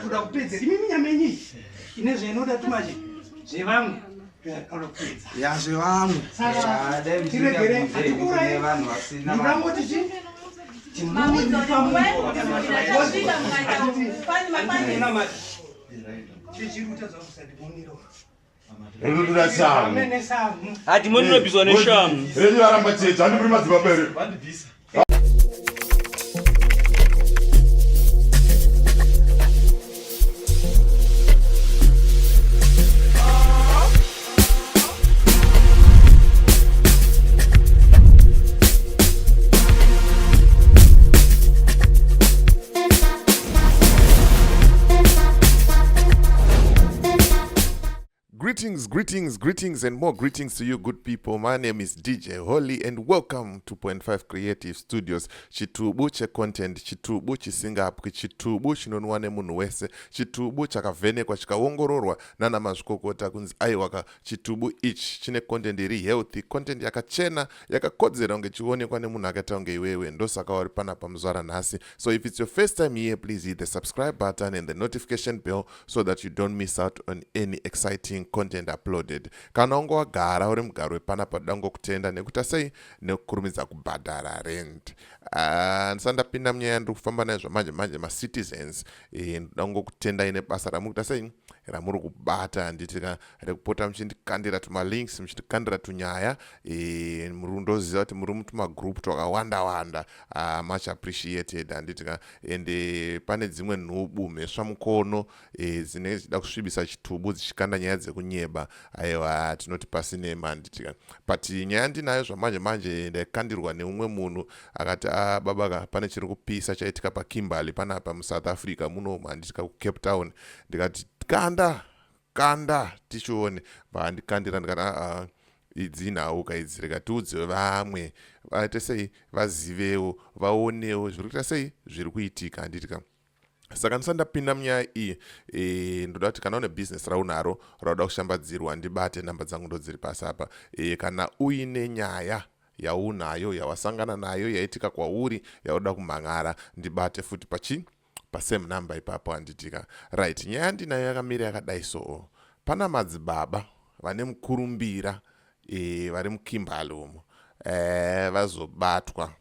Tuda kupedza mimi nyamenyi ine zvinoda tumaje zvevangu anopedza ya zvevangu tiregere atikura vanhu vasina ndangoti chi Madzibaba neshamhu. Greetings and more greetings to you good people. My name is DJ Holly and welcome to 0.5 Creative Studios. Chitubu che content, chitubu chisinga apu, chitubu chinonwa nemunhu wese, chitubu chakavhenekwa chikaongororwa nana mazvikokota kunzi aiwaka chitubu ichi chine content iri healthy, content yakachena, yakakodzera kunge chionekwa nemunhu akaita kunge iwewe. Ndosaka uri panapa muzvara nhasi. So if it's your first time here, please hit the subscribe button and the notification bell so that you don't miss out on any exciting content uploaded. Kana ungo wagara uri mugaro wepanapa dango kutenda nekuta sei nekukurumidza kubhadhara rent. Ndisandapinda munyaya ndiri kufamba naizvo manje ma-citizens dango kutenda ine basa ramukuta sei ramuri kubata nditika rekupota muchindikandira tumalinks muchindikandira tunyaya murundoziva kuti muri mutumagroup twakawanda much appreciated handitika ende pane dzimwe nhubu mhesva mukono dzine dzichida kusvibisa chitubu dzichikanda nyaya dzekunyeba aiwa tinoti pasinema handitika but nyaya ndinayo zvamanje ndaikandirwa neumwe munhu akati babaka pane chiri kupisa chaitika paKimberley panapa muSouth Africa muno handitika kuCape Town ndikati kanda tichione vandikandira ndikati idzinhauka idzi rega tiudze vamwe vaite sei vazivewo vaonewo zviri kuita sei zviri kuitika handitika. Saka ndisandapinda munyaya iyi ndoda kuti kana une business raunaro rauda kushambadzirwa ndibate namba dzangu ndo dziri pasi apa. Kana uine nyaya yaunayo yawasangana nayo yaitika kwauri yauda kumhangara ndibate futi pasame number ipapo handitika. Right, nyaya ndinayo yakamira yakadai so. Pana madzibaba vane mukurumbira vari muKimberley umo vazobatwa.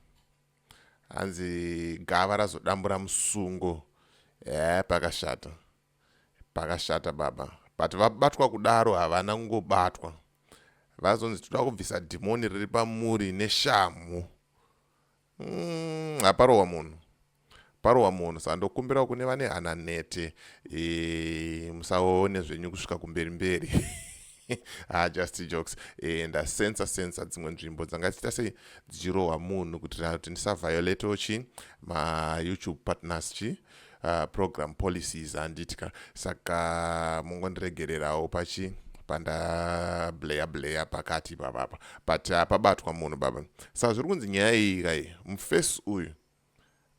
Hanzi gava razodambura musungo. Pakashata baba. But vabatwa kudaro havana kungobatwa. Vazonzi toda kubvisa dhimoni riri pamuri neshamhu. Aparowa munhu. Sandokumbira kune vane hana nete musaone zvenyu kusvika kumberi. Just jokes. Ndasensa dzimwe nzvimbo dzangaita sei dzichirohwa munhu kuitira kuti ndisaviolate chi ma YouTube partners program policies handitika. Saka mungondiregererawo panda bleya pakati papapa. But pabatwa munhu baba. Saka zviri kunzi nyaya iyi kai mufesi uyu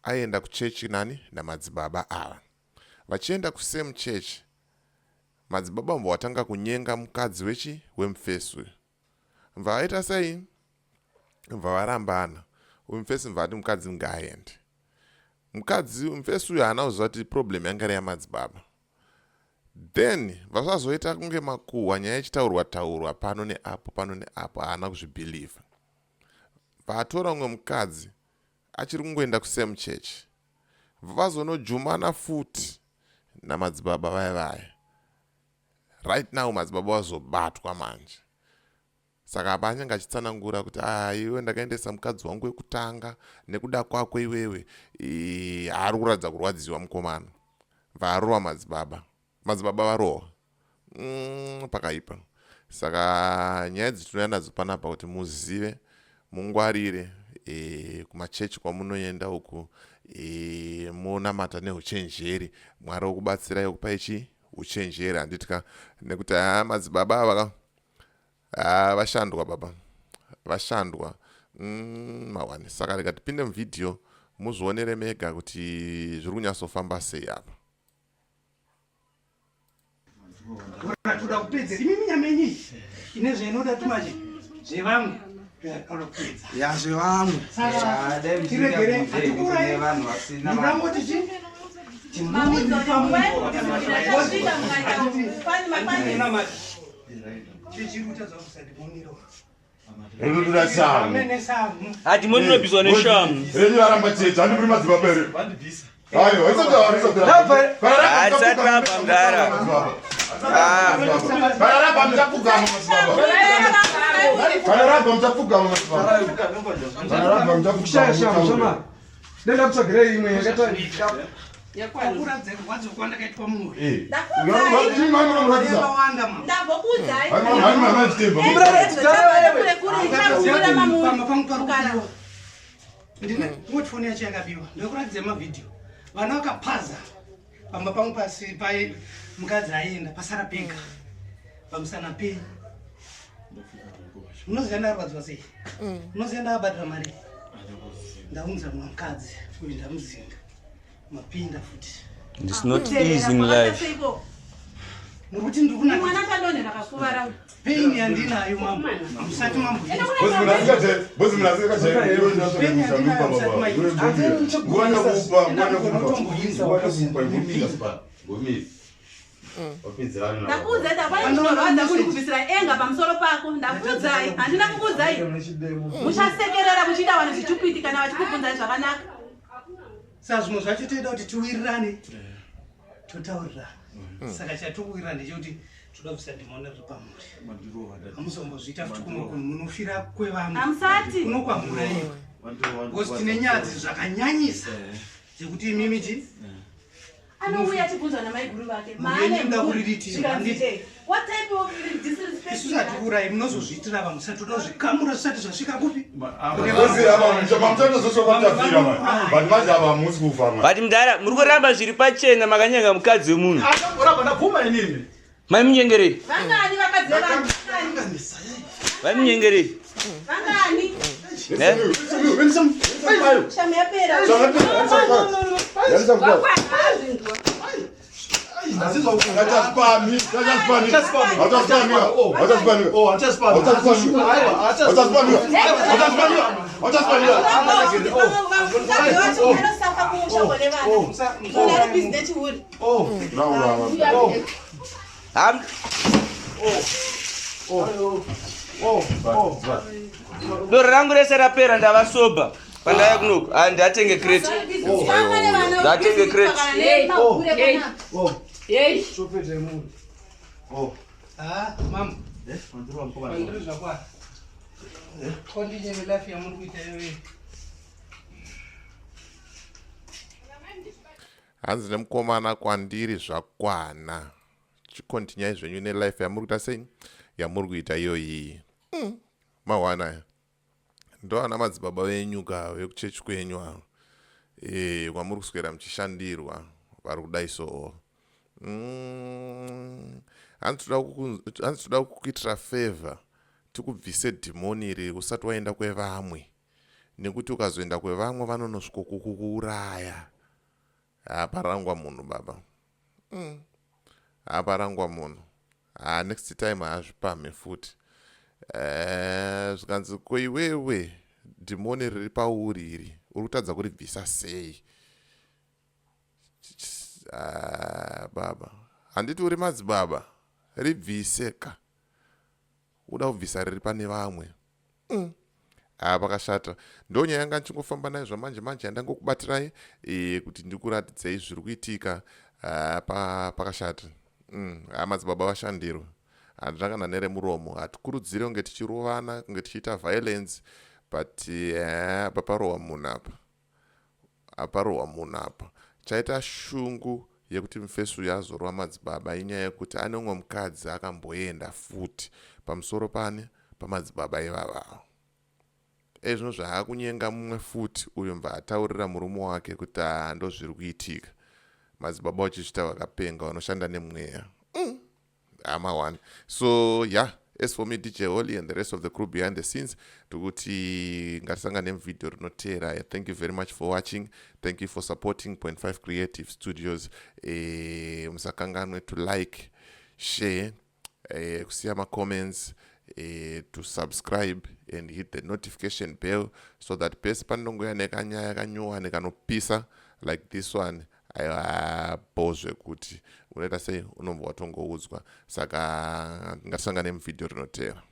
aenda kuchechi nani namadzibaba ava. Vachienda kusame church madzibaba mbo watanga kunyenga mukadzi wemufesi uyu. Mvaita sei mvarambana. Umufesi mvati mukadzi ngaende. Mufesi uyu haana kuziva kuti problem yanga iri yamadzibaba. Then vasazoita kunge makuhwa nyaya ichitaurwa pano neapo haana kuzvibhiliva. Vatora umwe mukadzi achiri kungoenda kusame church. Vazonojumana futi namadzibaba vaya. Right now madzibaba vazobatwa manje. Saka panyanga achitsanangura kuti iwe ndakaendesa mukadzi wangu wekutanga nekuda kwako iwewe ari kuradza kurwadziwa mukomana. Varowa madzibaba varowa pakaipa. Saka nyaya dzitinoenda nadzo panapa kuti muzive mungwarire kumachechi kwamunoenda uku munamata neuchenjeri. Mwari okubatsirai okupai uchenjeri handitika nekuti madzibaba ava vashandwa baba. Vashandwa mawani. Saka rega tipinde muvidhio muzvionere mega kuti zviri kunyatsofamba sei apa. Tuda kupedza mimi nyamenyi ine zvinoda tumaje zvevangu anopedza ya zvevangu tiregere atikura ndangoti chi Ati munobviswa neshamhu. Atisati mdara. Vana vakapaza pamba pangu pasi pai mukadzi aenda pasara pega pamusana pei unoziva ndarwadziwa sei unoziva ndakabhadhira mari ndaunza mukadzi kuenda muzinga mapinda futi. It's not easy in life. Muri kuti ndiri kunaa pain yandinayo mambo musati mambo ndakuudza vainorodza kuri kubvisira enga pamusoro pako ndakuudzai handina kukuudzai muchasekerera muchiita vanhu zvichupiti kana vachikubvunzai zvakanaka saa zvimwe zvacho toida kuti tiwirirane totaurirana saka chatowirirana ndechekuti toda kubvisa dhimoni riri pamuri hamuzombozviita futi kumwe kunhu munofira kwevamwe kuno kwamura iwe because tine nyadzi zvakanyanyisa dzekuti imimiti anouya achibvunzwa namaiguru vake isu hatikuurai munozozviitira vamwe sati toda kuzvikamura zvisati zvasvika kupi But mdara muri kuramba zviri pachena makanyanga mukadzi wemunhu. Maimunyengerei? vangani vakadzi vevanhu Vaimunyengerei? vangani shamu yapera Doro rangu rese rapera ndava soba. Pandaya kunoku ndatenge crate. Ndatenge crate. mama mandiri zvakwa kondinyeve life yamuri kuita iyoyo. hanzi nemukomana kwandiri zvakwana chikontinyai zvenyu nelife yamuri kuita sei yamuri kuita iyoyi. Mawana ndoana madzibaba venyu ka vekuchechi kwenyu avo kwamuri kuswera muchishandirwa vari kudai so hanzi toda kukuitira favor tikubvise dhimoni iri usati waenda kwevamwe nekuti ukazoenda kwevamwe vanonosvika kukuuraya. Haparangwa munhu baba, haparangwa munhu. Next time hazvipame futi. Zvikanzi koiwewe dhimoni riri pauri iri uri kutadza kuribvisa sei? Baba handiti uri madzibaba ribviseka uda kubvisa riri pane vamwe. Pakashata ndonyaya yanga ndichingofamba nayo zvamanje manje yandangokubatirai kuti ndikuratidzei zviri kuitika pakashata. Madzibaba vashandirwa handizvangana neremuromo hatikurudziri kunge tichirovana kunge tichiita violence but paparohwa munhu apa aparohwa munhu apa. Chaita shungu yekuti mufesu uyu azorova madzibaba inyaya yekuti ane umwe mukadzi akamboenda futi pamusoro pamadzibaba ivavavo. Zvino zvaakunyenga mumwe futi uyo mva ataurira murume wake kuti ndo zviri kuitika. Madzibaba vachizvita vakapenga vanoshanda nemweya. One. So yeah, as for me DJ Holly and the rest of the crew behind the scenes, tukuti ngatisangane video rinotera. Thank you very much for watching. Thank you for supporting 0.5 Creative Studios. Musakanganwe to like, share, kusiya ma comments, to subscribe and hit the notification bell so that pesi panongoya nekanyaya kanyowa nekanopisa like this one aiwa bozve kuti unoita sei unombwa watongoudzwa saka ngatisangane muvhidhiyo rinotevera.